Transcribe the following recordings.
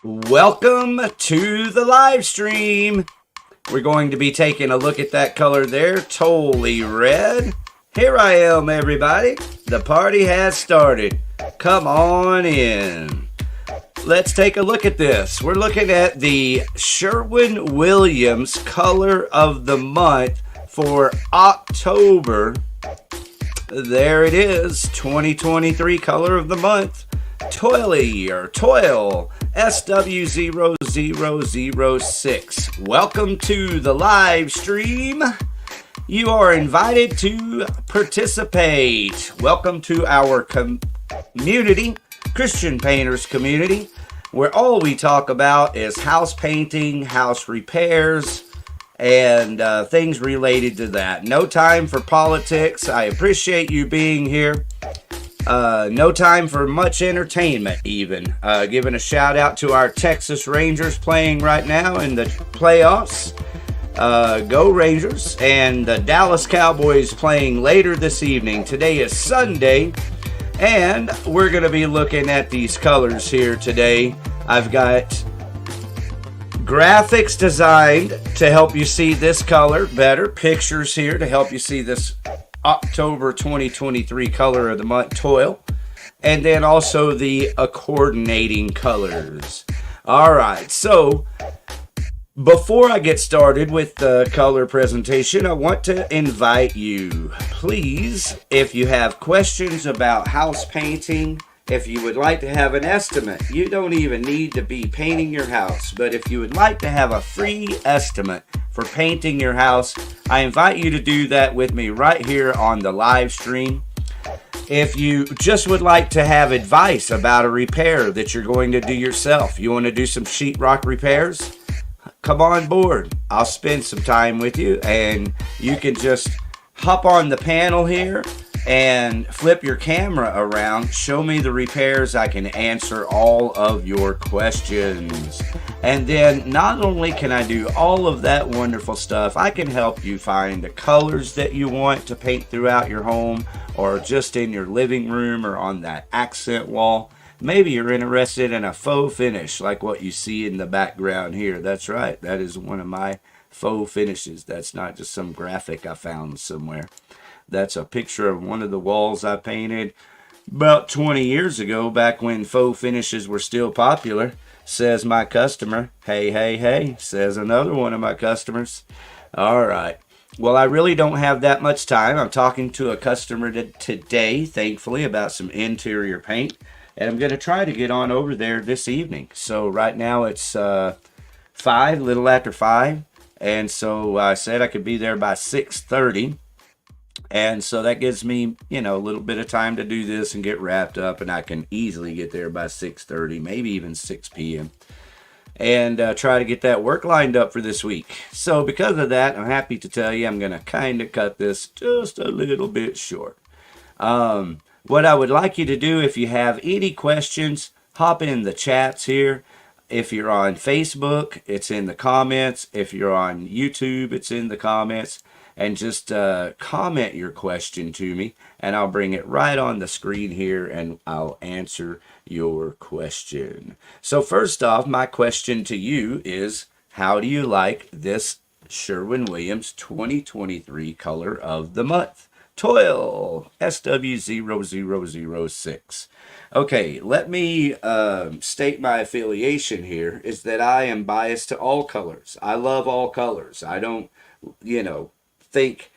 Welcome to the live stream. We're going to be taking a look at that color there, Toile Red. Here I am, everybody. The party has started. Come on in. Let's take a look at this. We're looking at the Sherwin-Williams color of the month for October. There it is, 2023 color of the month. Toile SW0006. Welcome to the live stream. You are invited to participate. Welcome to our community, Christian Painters community, where all we talk about is house painting, house repairs, and things related to that. No time for politics. I appreciate you being here. No time for much entertainment even. Giving a shout out to our Texas Rangers playing right now in the playoffs. Go Rangers. And the Dallas Cowboys playing later this evening. Today is Sunday. And we're going to be looking at these colors here today. I've got graphics designed to help you see this color better. Pictures here to help you see this October 2023 color of the month, Toile. And then also the coordinating colors. Alright, so before I get started with the color presentation, I want to invite you, please, if you have questions about house painting, if you would like to have an estimate, you don't even need to be painting your house, but if you would like to have a free estimate for painting your house, I invite you to do that with me right here on the live stream. If you just would like to have advice about a repair that you're going to do yourself, you want to do some sheetrock repairs, come on board. I'll spend some time with you and you can just hop on the panel here and flip your camera around, show me the repairs. I can answer all of your questions. And then not only can I do all of that wonderful stuff, I can help you find the colors that you want to paint throughout your home or just in your living room or on that accent wall. Maybe you're interested in a faux finish like what you see in the background here. That's right, that is one of my faux finishes. That's not just some graphic I found somewhere. That's a picture of one of the walls I painted about 20 years ago, back when faux finishes were still popular, says my customer. Hey, hey, hey, says another one of my customers. All right. Well, I really don't have that much time. I'm talking to a customer today, thankfully, about some interior paint. And I'm going to try to get on over there this evening. So right now it's 5, little after 5. And so I said I could be there by 6:30. And so that gives me, a little bit of time to do this and get wrapped up, and I can easily get there by 6:30, maybe even 6 p.m. and try to get that work lined up for this week. So because of that, I'm happy to tell you I'm going to kind of cut this just a little bit short. What I would like you to do, if you have any questions, hop in the chats here. If you're on Facebook, it's in the comments. If you're on YouTube, it's in the comments. And just comment your question to me, and I'll bring it right on the screen here, and I'll answer your question. So first off, my question to you is, how do you like this Sherwin-Williams 2023 color of the month? Toile SW0006. Okay, let me state my affiliation here, is that I am biased to all colors. I love all colors. I don't, think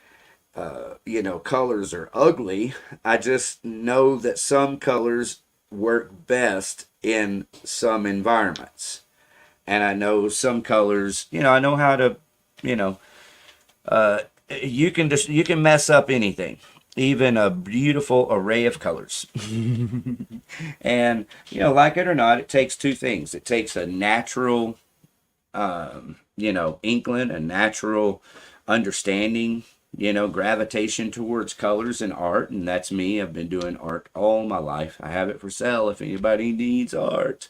colors are ugly. I just know that some colors work best in some environments, and I know some colors, I know how to, you can mess up anything, even a beautiful array of colors. And like it or not, it takes two things. It takes a natural inkling, a natural understanding, gravitation towards colors and art. And that's me. I've been doing art all my life. I have it for sale if anybody needs art.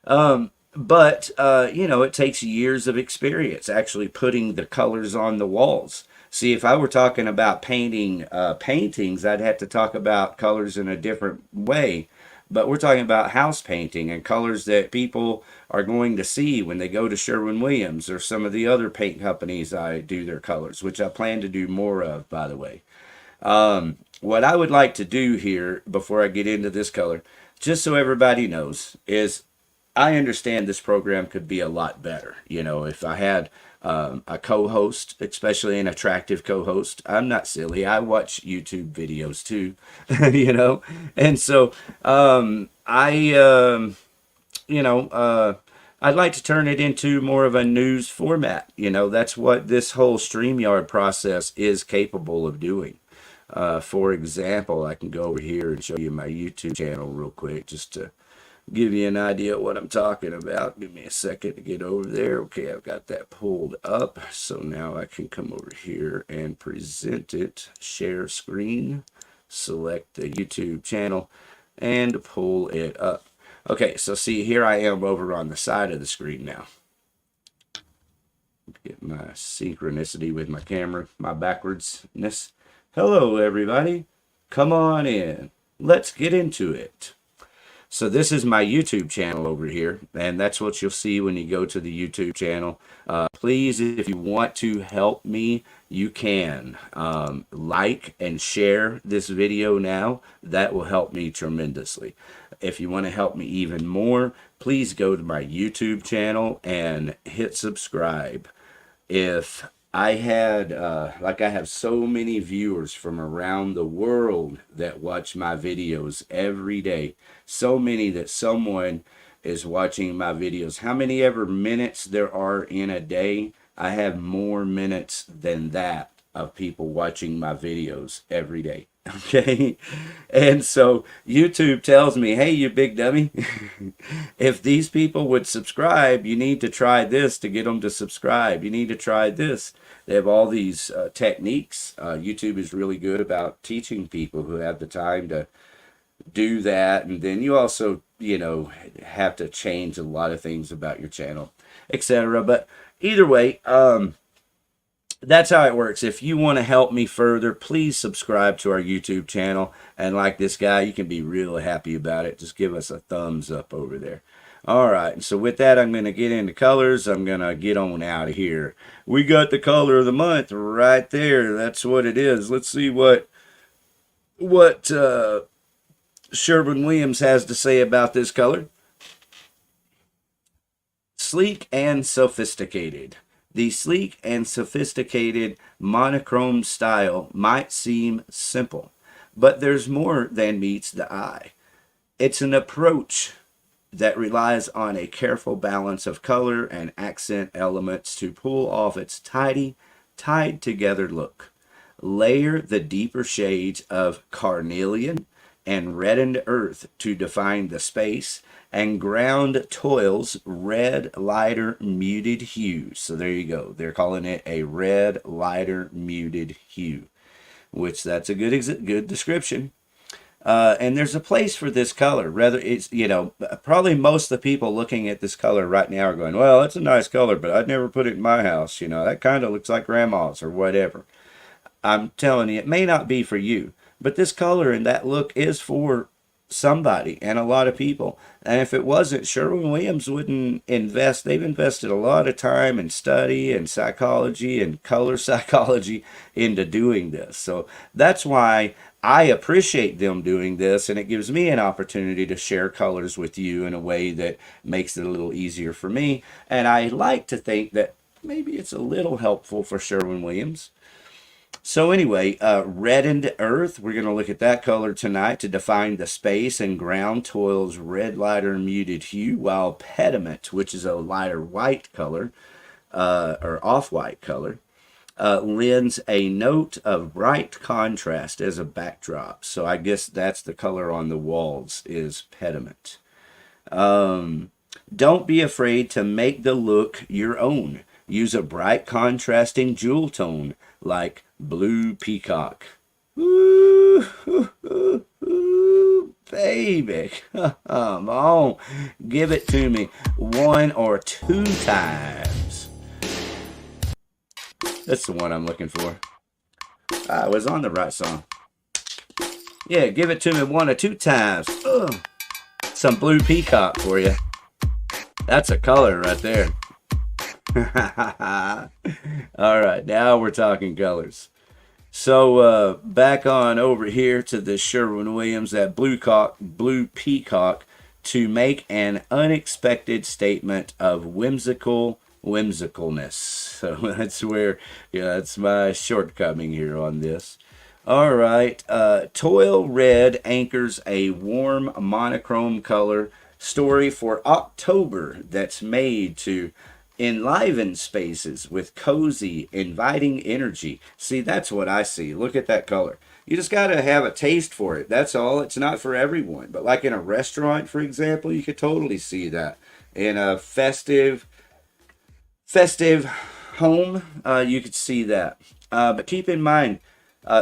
But it takes years of experience actually putting the colors on the walls. See, if I were talking about painting paintings, I'd have to talk about colors in a different way. but we're talking about house painting and colors that people are going to see when they go to Sherwin-Williams or some of the other paint companies I do their colors, which I plan to do more of, by the way. What I would like to do here before I get into this color, just so everybody knows, is I understand this program could be a lot better. You know, if I had a co-host, especially an attractive co-host. I'm not silly. I watch YouTube videos too, you know, and so I'd like to turn it into more of a news format. You know, that's what this whole StreamYard process is capable of doing. For example, I can go over here and show you my YouTube channel real quick just to give you an idea of what I'm talking about. Give me a second to get over there. Okay, I've got that pulled up. So now I can come over here and present it. Share screen. Select the YouTube channel and pull it up. Okay, so see, here I am over on the side of the screen now. Get my synchronicity with my camera, my backwardsness. Hello, everybody. Come on in. Let's get into it. So this is my YouTube channel over here, and that's what you'll see when you go to the YouTube channel. Please, if you want to help me, you can like and share this video now. That will help me tremendously. If you want to help me even more, please go to my YouTube channel and hit subscribe. If I had, like I have so many viewers from around the world that watch my videos every day. So many that someone is watching my videos. How many ever minutes there are in a day, I have more minutes than that of people watching my videos every day. Okay, and so YouTube tells me, hey, you big dummy, if these people would subscribe, you need to try this to get them to subscribe. You need to try this. They have all these techniques. YouTube is really good about teaching people who have the time to do that. And then you also, you know, have to change a lot of things about your channel, etc. But either way, that's how it works. If you want to help me further, please subscribe to our YouTube channel. And like this guy, you can be real happy about it. Just give us a thumbs up over there. All right. And so with that, I'm going to get into colors. I'm going to get on out of here. We got the color of the month right there. That's what it is. Let's see what Sherwin-Williams has to say about this color. Sleek and sophisticated. The sleek and sophisticated monochrome style might seem simple, but there's more than meets the eye. It's an approach that relies on a careful balance of color and accent elements to pull off its tidy, tied together look. Layer the deeper shades of carnelian and reddened earth to define the space, and ground Toile's red lighter muted hue. So there you go. They're calling it a red lighter muted hue, which that's a good description. And there's a place for this color. Rather, it's, you know, probably most of the people looking at this color right now are going, well, it's a nice color, but I'd never put it in my house. You know, that kind of looks like grandma's or whatever. I'm telling you, it may not be for you, but this color and that look is for somebody and a lot of people. And if it wasn't, Sherwin-Williams wouldn't invest. They've invested a lot of time and study and psychology and color psychology into doing this. So that's why I appreciate them doing this, and it gives me an opportunity to share colors with you in a way that makes it a little easier for me. And I like to think that maybe it's a little helpful for Sherwin-Williams. So anyway, reddened earth, we're going to look at that color tonight to define the space and ground Toile's red lighter muted hue, while pediment, which is a lighter white color, or off-white color, lends a note of bright contrast as a backdrop. So I guess that's the color on the walls is pediment. Don't be afraid to make the look your own. Use a bright contrasting jewel tone like blue peacock. Ooh, ooh, ooh, ooh, baby, come on, give it to me 1 or 2 times. That's the one I'm looking for. I was on the right song. Yeah, give it to me 1 or 2 times. some blue peacock for you. That's a color right there. All right, now we're talking colors. So back on over here to the Sherwin-Williams, that blue peacock, to make an unexpected statement of whimsicalness. So that's where, that's my shortcoming here on this. All right, Toile Red anchors a warm monochrome color story for October that's made to enliven spaces with cozy, inviting energy. See, that's what I see. Look at that color. You just got to have a taste for it. That's all. It's not for everyone. But like in a restaurant, for example, you could totally see that. In a festive home, you could see that. But keep in mind,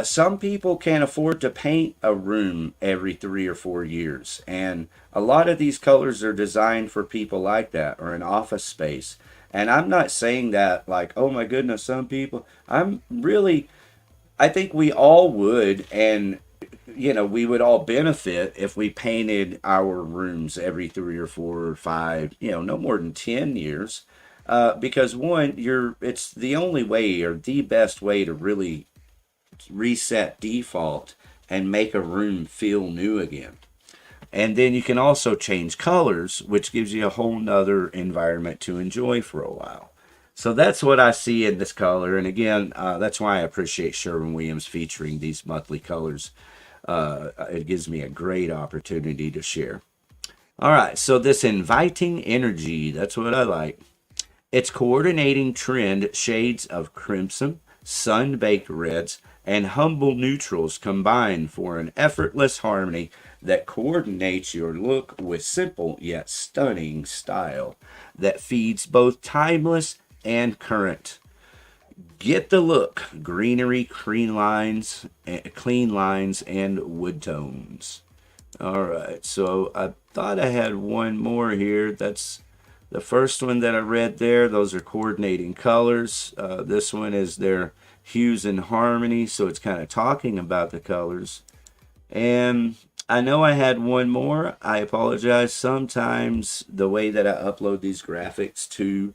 some people can't afford to paint a room every 3 or 4 years. And a lot of these colors are designed for people like that, or an office space. And I'm not saying that like, oh my goodness, some people. I think we all would, and we would all benefit if we painted our rooms every 3 or 4 or 5, no more than 10 years. Because one, it's the only way, or the best way, to really reset default and make a room feel new again. And then you can also change colors, which gives you a whole nother environment to enjoy for a while. So that's what I see in this color. And again, that's why I appreciate Sherwin-Williams featuring these monthly colors. It gives me a great opportunity to share. All right, so this inviting energy, that's what I like. It's coordinating trend shades of crimson, sun-baked reds, and humble neutrals combine for an effortless harmony that coordinates your look with simple yet stunning style that feeds both timeless and current. Get the look: greenery, clean lines, and wood tones. All right, so I thought I had one more here. That's the first one that I read there. Those are coordinating colors. This one is their hues and harmony, so it's kind of talking about the colors. And I know I had one more. I apologize. Sometimes the way that I upload these graphics to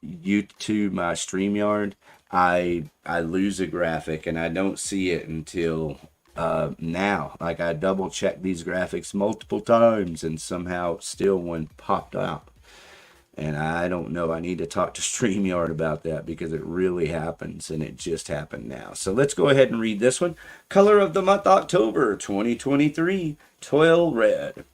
my StreamYard, I lose a graphic and I don't see it until now. Like, I double checked these graphics multiple times and somehow still one popped out. And I don't know. I need to talk to StreamYard about that, because it really happens, and it just happened now. So let's go ahead and read this one. Color of the month, October 2023, Toile Red.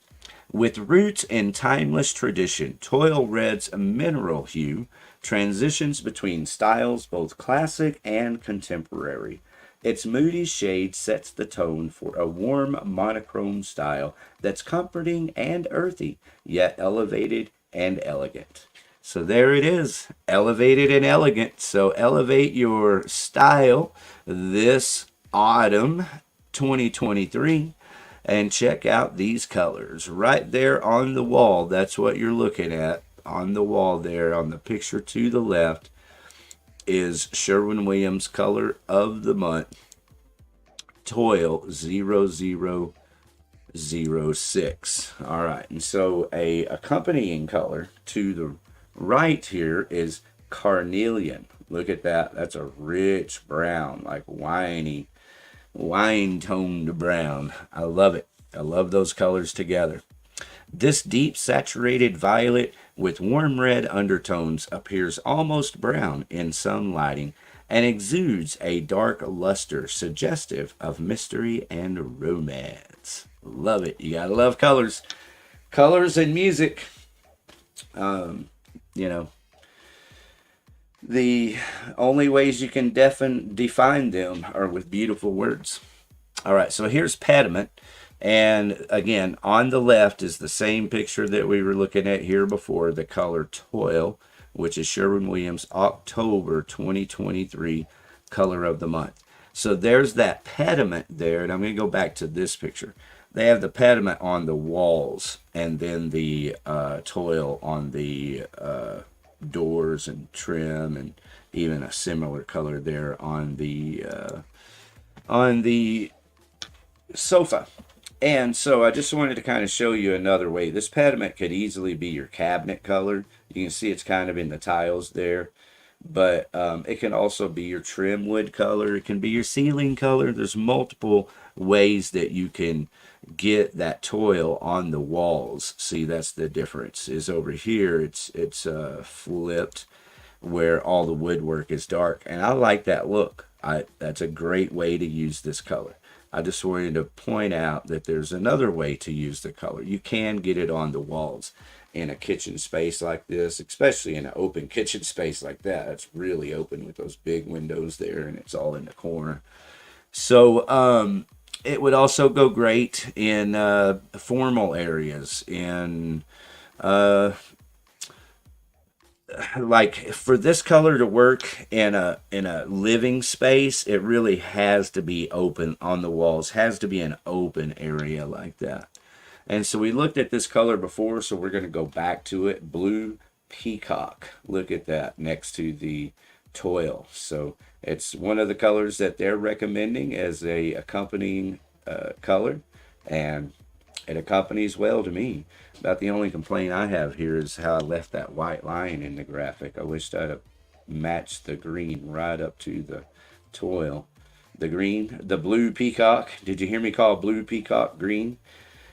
With roots in timeless tradition, Toile Red's mineral hue transitions between styles both classic and contemporary. Its moody shade sets the tone for a warm monochrome style that's comforting and earthy, yet elevated and elegant. So there it is, elevated and elegant. So elevate your style this autumn 2023 and check out these colors right there on the wall. That's what you're looking at on the wall there. On the picture to the left is Sherwin-Williams color of the month, Toile 0006. All right, and so a accompanying color to the right here is carnelian. Look at that. That's a rich brown, like wine toned brown. I love it. I love those colors together. This deep saturated violet with warm red undertones appears almost brown in some lighting and exudes a dark luster suggestive of mystery and romance. Love it. You gotta love colors. Colors and music. The only ways you can define them are with beautiful words. All right, so here's pediment. And again, on the left is the same picture that we were looking at here before, the color Toile, which is Sherwin-Williams October 2023 color of the month. So there's that pediment there, and I'm going to go back to this picture. They have the pediment on the walls, and then the Toile on the doors and trim, and even a similar color there on the sofa. And so I just wanted to kind of show you another way. This pediment could easily be your cabinet color. You can see it's kind of in the tiles there. But it can also be your trim wood color. It can be your ceiling color. There's multiple ways that you can get that toil on the walls. See, that's the difference. Is over here it's flipped where all the woodwork is dark, and I like that look. That's a great way to use this color. I just wanted to point out that there's another way to use the color. You can get it on the walls in a kitchen space like this, especially in an open kitchen space like that. It's really open with those big windows there, and it's all in the corner. So it would also go great in formal areas, in like for this color to work in a living space, it really has to be open on the walls, has to be an open area like that. And so we looked at this color before, so we're going to go back to it. Blue Peacock. Look at that next to the Toile. So it's one of the colors that they're recommending as a accompanying color, and it accompanies well to me. About the only complaint I have here is how I left that white line in the graphic. I wished I'd have matched the green right up to the Toile. The green, the Blue Peacock. Did you hear me call Blue Peacock green?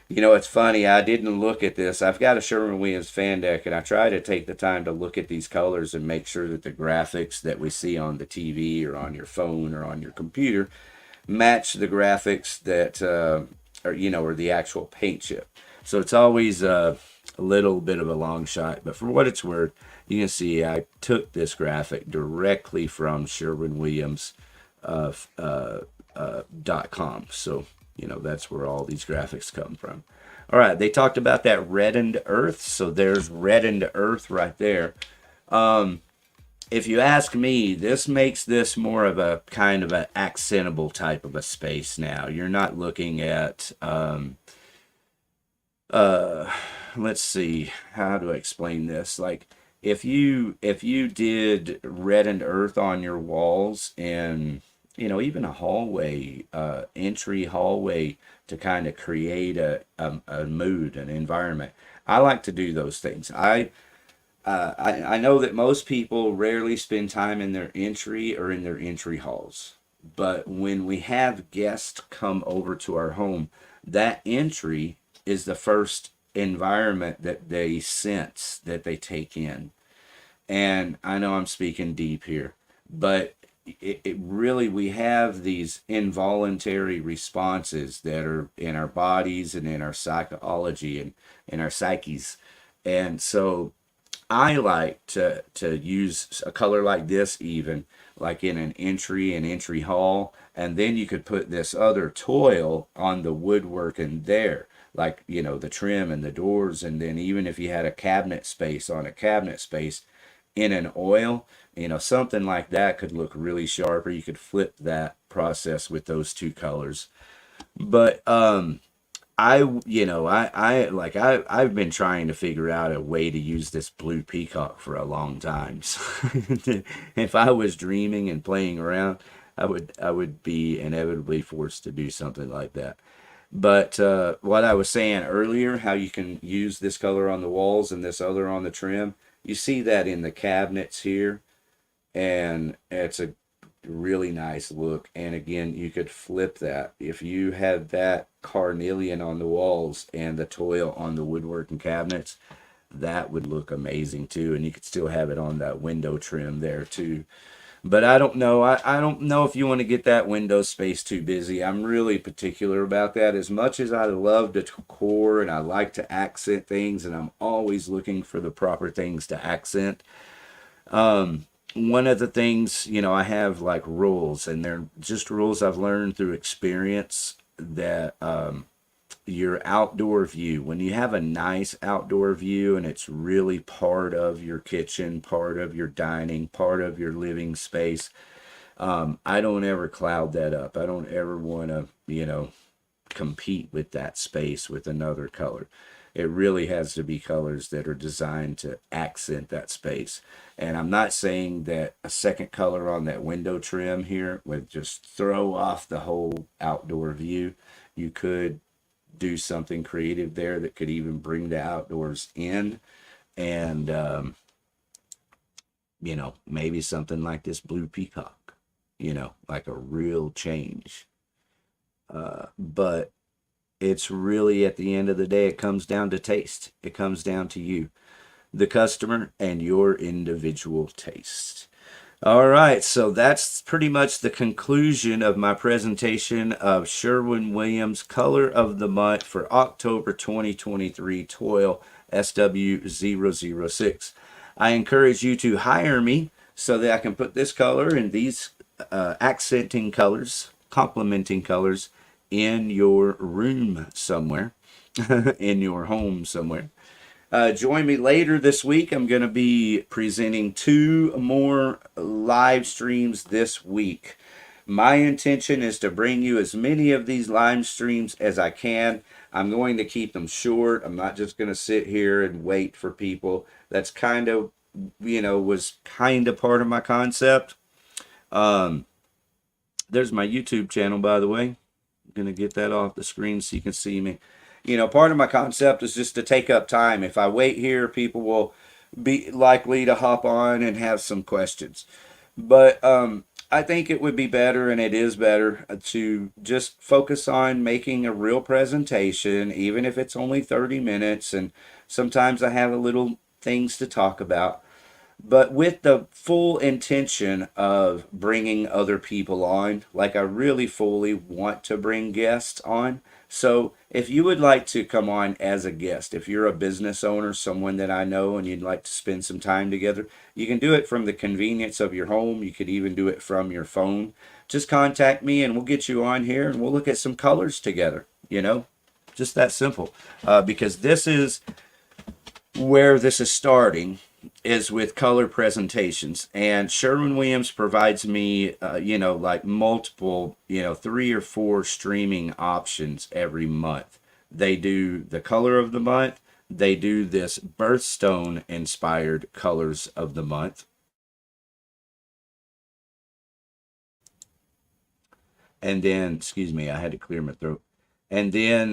You know, it's funny, I didn't look at this. I've got a Sherwin-Williams fan deck, and I try to take the time to look at these colors and make sure that the graphics that we see on the TV or on your phone or on your computer match the graphics that, or the actual paint chip. So it's always a little bit of a long shot, but for what it's worth, you can see I took this graphic directly from Sherwin-Williams .com. So that's where all these graphics come from. All right, they talked about that reddened earth, so there's reddened earth right there. If you ask me, this makes this more of a kind of an accentable type of a space now. You're not looking at let's see, how do I explain this? Like if you did reddened earth on your walls, and even a hallway, entry hallway, to kind of create a mood, an environment. I like to do those things. I know that most people rarely spend time in their entry or in their entry halls. But when we have guests come over to our home, that entry is the first environment that they sense, that they take in. And I know I'm speaking deep here, but it really, we have these involuntary responses that are in our bodies and in our psychology and in our psyches. And so I like to use a color like this, even like in an entry hall, and then you could put this other Toile on the woodwork in there, like the trim and the doors, and then even if you had a cabinet space on a cabinet space in an oil, something like that could look really sharp, or you could flip that process with those two colors. But I've been trying to figure out a way to use this Blue Peacock for a long time. So if I was dreaming and playing around, I would be inevitably forced to do something like that. But what I was saying earlier, how you can use this color on the walls and this other on the trim, you see that in the cabinets here, and it's a really nice look. And again, you could flip that. If you had that carnelian on the walls and the Toile on the woodworking cabinets, that would look amazing too. And you could still have it on that window trim there too. But I don't know. I don't know if you want to get that window space too busy. I'm really particular about that. As much as I love the decor and I like to accent things, and I'm always looking for the proper things to accent. One of the things, I have like rules, and they're just rules I've learned through experience, that your outdoor view, when you have a nice outdoor view and it's really part of your kitchen, part of your dining, part of your living space, I don't ever cloud that up. I don't ever want to, compete with that space with another color. It really has to be colors that are designed to accent that space. And I'm not saying that a second color on that window trim here would just throw off the whole outdoor view. You could do something creative there that could even bring the outdoors in. And, you know, maybe something like this blue peacock, you know, like a real change. But it's really, at the end of the day, it comes down to taste. It comes down to you, the customer, and your individual taste. All right, so that's pretty much the conclusion of my presentation of Sherwin-Williams Color of the Month for October 2023 Toile SW0006. I encourage you to hire me so that I can put this color and these accenting colors, complementing colors in your room somewhere, in your home somewhere. Join me later this week. I'm going to be presenting 2 more live streams this week. My intention is to bring you as many of these live streams as I can. I'm going to keep them short. I'm not just going to sit here and wait for people. That's kind of, you know, was kind of part of my concept. There's my YouTube channel, by the way. I'm going to get that off the screen so you can see me. You know, part of my concept is just to take up time. If I wait here, people will be likely to hop on and have some questions. But I think it would be better, and it is better, to just focus on making a real presentation, even if it's only 30 minutes. And sometimes I have a little things to talk about, but with the full intention of bringing other people on. Like, I really fully want to bring guests on. So if you would like to come on as a guest, if you're a business owner, someone that I know, and you'd like to spend some time together, you can do it from the convenience of your home. You could even do it from your phone. Just contact me and we'll get you on here and we'll look at some colors together, you know, just that simple. Because this is where this is starting, is with color presentations. And Sherwin-Williams provides me, you know, like multiple, you know, 3 or 4 streaming options every month. They do the color of the month. They do this birthstone inspired colors of the month. And then, excuse me, I had to clear my throat. And then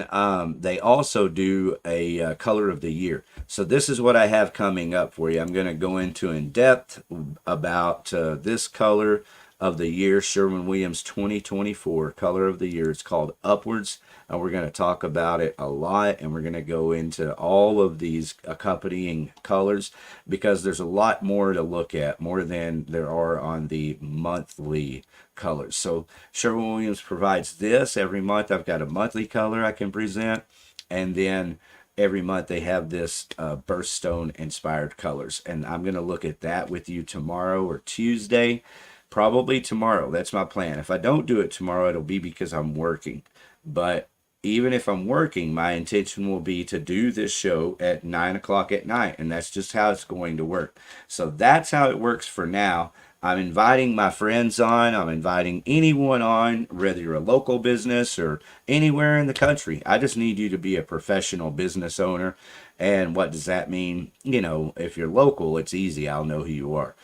they also do a color of the year. So this is what I have coming up for you. I'm going to go into in depth about this color of the year, Sherwin-Williams 2024 color of the year. It's called Upwards, and we're going to talk about it a lot, and we're going to go into all of these accompanying colors because there's a lot more to look at, more than there are on the monthly colors. So Sherwin-Williams provides this every month. I've got a monthly color I can present, and then every month they have this birthstone inspired colors, and I'm going to look at that with you tomorrow or Tuesday. Probably tomorrow. That's my plan. If I don't do it tomorrow, it'll be because I'm working. But even if I'm working, my intention will be to do this show at 9 o'clock at night, and that's just how it's going to work. So that's how it works for now. I'm inviting my friends on. I'm inviting anyone on, whether you're a local business or anywhere in the country. I just need you to be a professional business owner. And what does that mean? You know, if you're local, it's easy. I'll know who you are.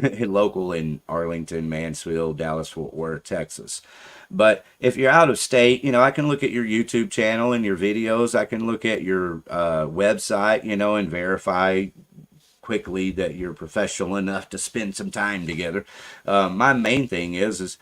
Local in Arlington, Mansfield, Dallas, Fort Worth, Texas. But if you're out of state, you know, I can look at your YouTube channel and your videos. I can look at your website, you know, and verify quickly that you're professional enough to spend some time together. My main thing is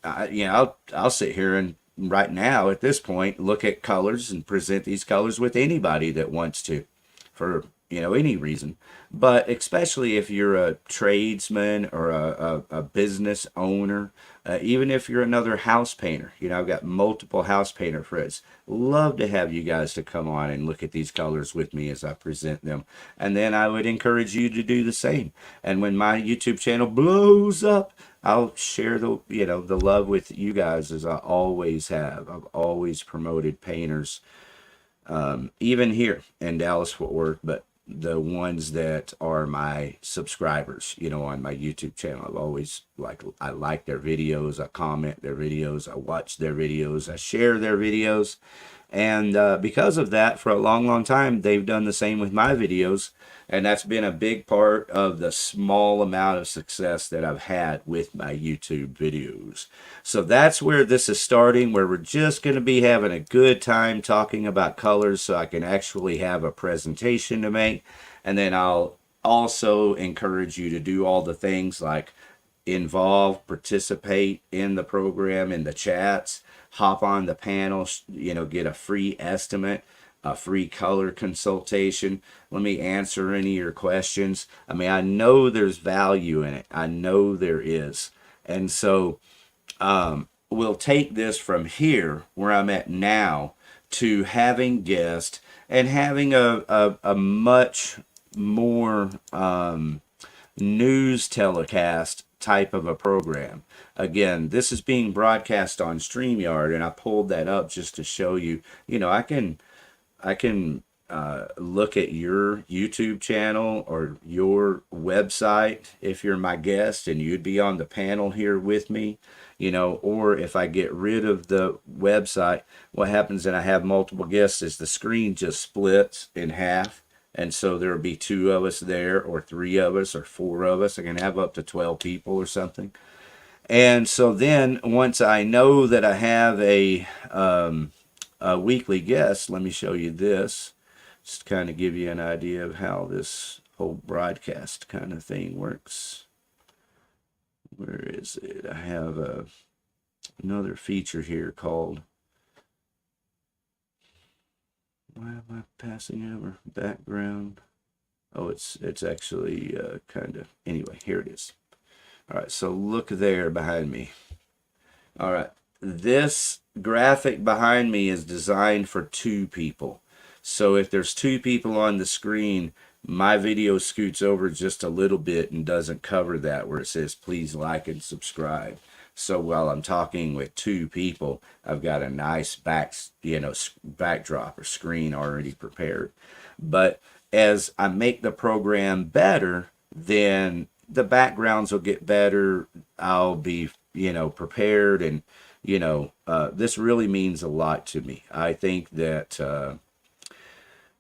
I'll sit here and right now at this point look at colors and present these colors with anybody that wants to, for, you know, any reason. But especially if you're a tradesman or a business owner, even if you're another house painter. You know, I've got multiple house painter friends. Love to have you guys to come on and look at these colors with me as I present them. And then I would encourage you to do the same. And when my YouTube channel blows up, I'll share the, you know, the love with you guys, as I always have. I've always promoted painters, even here in Dallas, Fort Worth, but the ones that are my subscribers, you know, on my YouTube channel. I've always I like their videos, I comment their videos, I watch their videos, I share their videos. And because of that, for a long, long time, they've done the same with my videos. And that's been a big part of the small amount of success that I've had with my YouTube videos. So that's where this is starting, where we're just going to be having a good time talking about colors so I can actually have a presentation to make. And then I'll also encourage you to do all the things like involve, participate in the program, in the chats, hop on the panel, get a free estimate, a free color consultation. Let me answer any of your questions. I mean, I know there's value in it. I know there is. And so we'll take this from here, where I'm at now, to having guests and having a much more news telecast type of a program. Again, this is being broadcast on StreamYard, and I pulled that up just to show you, I can look at your YouTube channel or your website if you're my guest and you'd be on the panel here with me, or if I get rid of the website, what happens and I have multiple guests is the screen just splits in half. And so there'll be 2 of us there, or 3 of us, or 4 of us. I can have up to 12 people or something. And so then once I know that I have a weekly guest, let me show you this, just to kind of give you an idea of how this whole broadcast kind of thing works. Where is it? I have another feature here called, why am I passing over background? Oh, it's actually kind of, anyway, here it is. All right, so look there behind me. All right, this graphic behind me is designed for 2 people. So if there's 2 people on the screen, my video scoots over just a little bit and doesn't cover that, where it says please like and subscribe. So while I'm talking with 2 people, I've got a nice backdrop or screen already prepared. But as I make the program better, then the backgrounds will get better. I'll be, prepared, and, this really means a lot to me. I think that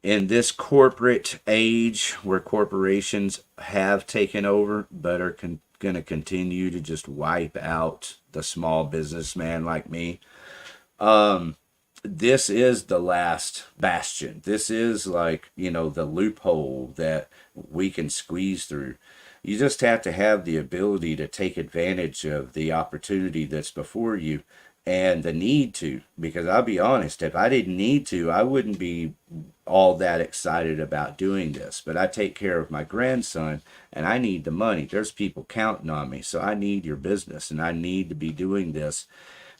in this corporate age where corporations have taken over but are going to continue to just wipe out the small businessman like me, this is the last bastion. This is like, the loophole that we can squeeze through. You just have to have the ability to take advantage of the opportunity that's before you, and the need to, because I'll be honest, if I didn't need to, I wouldn't be all that excited about doing this. But I take care of my grandson and I need the money. There's people counting on me, so I need your business, and I need to be doing this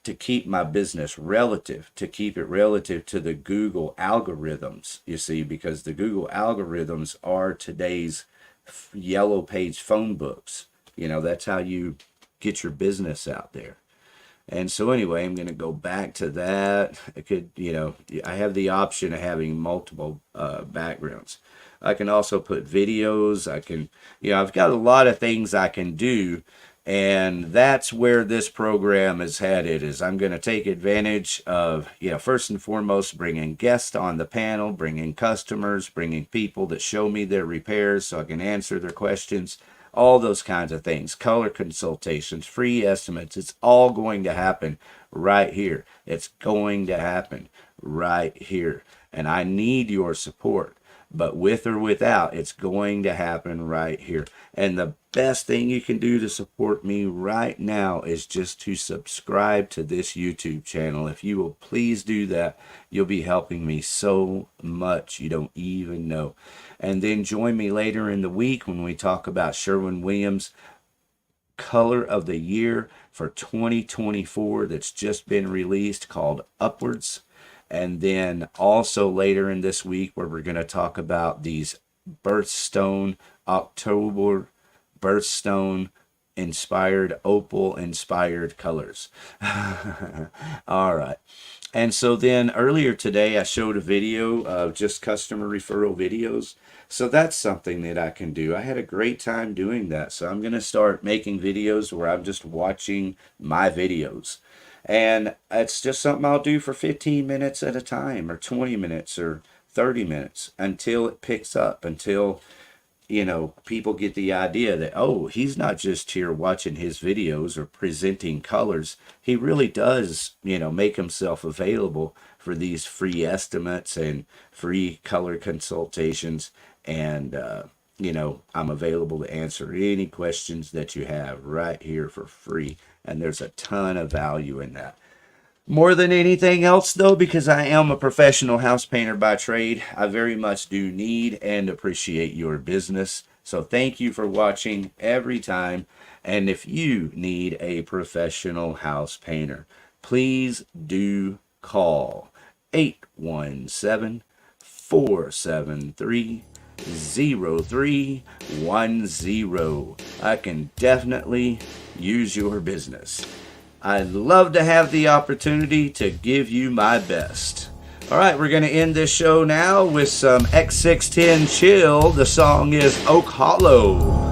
to keep my business relative, to keep it relative to the Google algorithms, you see, because the Google algorithms are today's yellow page phone books. That's how you get your business out there. And so anyway, I'm going to go back to that. I could, I have the option of having multiple backgrounds. I can also put videos. I can, I've got a lot of things I can do. And that's where this program is headed, is I'm going to take advantage of, first and foremost, bringing guests on the panel, bringing customers, bringing people that show me their repairs so I can answer their questions, all those kinds of things, color consultations, free estimates. It's all going to happen right here. It's going to happen right here. And I need your support. But with or without, it's going to happen right here. And the best thing you can do to support me right now is just to subscribe to this YouTube channel. If you will please do that, you'll be helping me so much you don't even know. And then join me later in the week when we talk about Sherwin-Williams Color of the Year for 2024 that's just been released, called Upwards. And then also later in this week, where we're going to talk about these birthstone, October birthstone inspired, opal inspired colors. All right. And so then earlier today, I showed a video of just customer referral videos. So that's something that I can do. I had a great time doing that. So I'm going to start making videos where I'm just watching my videos. And it's just something I'll do for 15 minutes at a time, or 20 minutes, or 30 minutes, until it picks up, until, you know, people get the idea that, oh, he's not just here watching his videos or presenting colors. He really does, you know, make himself available for these free estimates and free color consultations. And, you know, I'm available to answer any questions that you have right here for free. And there's a ton of value in that. More than anything else, though, because I am a professional house painter by trade, I very much do need and appreciate your business. So thank you for watching every time. And if you need a professional house painter, please do call 817-473-0310. I can definitely use your business. I'd love to have the opportunity to give you my best. All right, we're going to end this show now with some X610 Chill. The song is Oak Hollow.